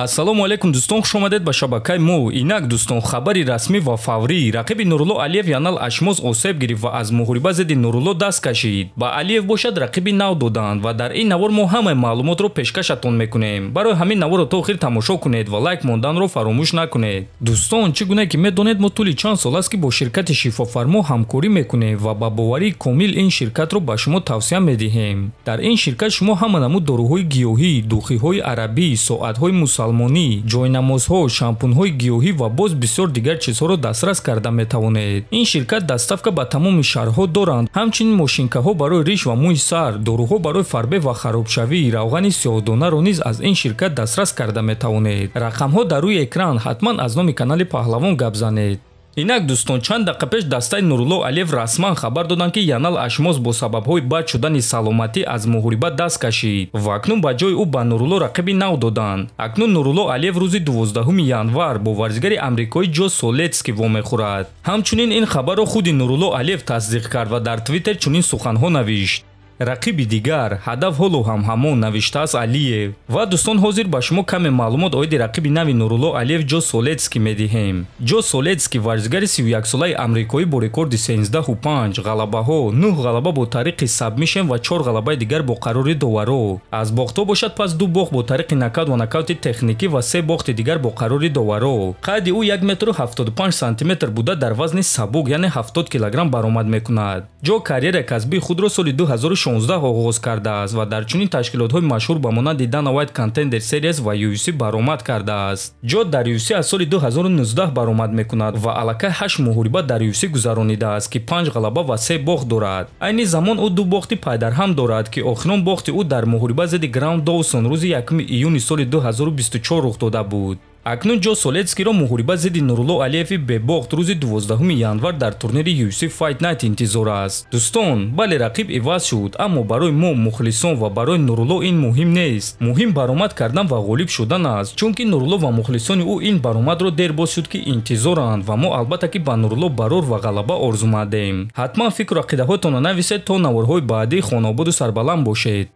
Ассалому алейкум дӯстон, хуш омадед ба шабакаи мо. Инак дӯстон, хабари расмӣ ва фаврӣ. Ракиби Нурулло Алиев янал ашмоз осеб гирифт ва аз муҳориба зидди Нурулло даст кашид. Ба Алиев бошад рақиби нав доданд ва дар ин навор мо ҳамаи маълумотро пешкашатон мекунем. Барои ҳамин наворро то охир тамошо кунед ва лайк монданро фаромӯш накунед. Дӯстон, чӣ гуна ки медонед мо тӯли чанд сол аст ки бо ширкати шифофармо ҳамкорӣ мекунем ва ба боварии комил ин ширкатро ба шумо тавсия медиҳем. Дар ин ширкат шумо ҳама намуд дороҳои гиёҳӣ, духиҳои арабӣ, соатҳои мусалмонӣ, ҷойнамозҳо, шампунҳои гиёҳӣ ва боз бисёр дигар чизҳоро дастрас карда метавонед. Ин ширкат дастафка ба тамоми шаҳрҳо доранд. Ҳамчунин мошинкаҳо барои риш ва мӯи сар, доруҳо барои фарбе ва харобшавӣ, равғани сиёҳдонаро низ аз ин ширкат дастрас карда метавонед. Рақамҳо дар рӯи экран, ҳатман аз номи канали Паҳлавон гап занед. Инак дӯстон, чанд дақиқа пеш дастаи Нурулло Алиев расман хабар доданд ки янал ашмоз бо сабабҳои бад шудани саломатӣ аз муҳориба даст кашид ва акнун ба ҷои ӯ ба Нурулло рақиби нав доданд. Акнун Нурулло Алиев рӯзи 12 январ бо варзигари амрикои Ҷо Солеки вомехӯрад. Ҳамчунин ин хабарро худи Нурулло Алиев тасдиқ кард ва дар Твиттер чунин суханҳо навишт: рақиби дигар, ҳадаф ҳоло ҳам ҳамон, навиштааст Алиев. Ва дӯстон, ҳозир ба шумо каме маълумот оиди рақиби нави Нурулло Алиев Ҷо Солеки медиҳем. Ҷо Солеки варзигари 31-солаи амрикоӣ бо рекорди 13-5 ғалабаҳо, 9 ғалаба бо тариқи сабмишн ва 4 ғалабаи дигар бо қарори доваро. Аз бохтҳо бошад пас 2 бохт бо тариқи нокаут ва нокаути техникӣ ва 3 бохти дигар бо қарори доваро. қадди ӯ 1,75 см буда дар вазни сабук, яъне 70 кг баромад мекунад. Ҷо карьераи касбии худро соли 2016 оғоз кардааст ва дар чунин ташкилотҳои машҳур ба монанди Dana White Contender Series ва UFC баромад кардааст. Ҷо дар UFC аз соли 2019 баромад мекунад ва аллакай 8 муҳориба дар UFC гузаронидааст ки 5 ғалаба ва 3 бохт дорад. Айни замон ӯ 2 бохти пайдарҳам дорад ки охирон бохти ӯ дар муҳориба зидди Граунд Доусон рӯзи 1 июни соли 2024 рух дода буд. Акнун Ҷо Солекиро муҳориба зидди Нурулло Алиеви бебохт рӯзи 12 январ дар турнири UFC Fight Night интизор аст. Дӯстон, бале рақиб иваз шуд, аммо барои мо мухлисон ва барои Нурулло ин муҳим нест. Муҳим баромад кардан ва ғолиб шудан аст, чунки Нурулло ва мухлисони ӯ ин баромадро дер боз шуд ки интизоранд ва мо албатта ки ба Нурулло барор ва ғалаба орзу мандем. ҳатман фикру ақидаҳоятонро нависед то наворҳои баъдӣ. Хонободу сарбаланд бошед.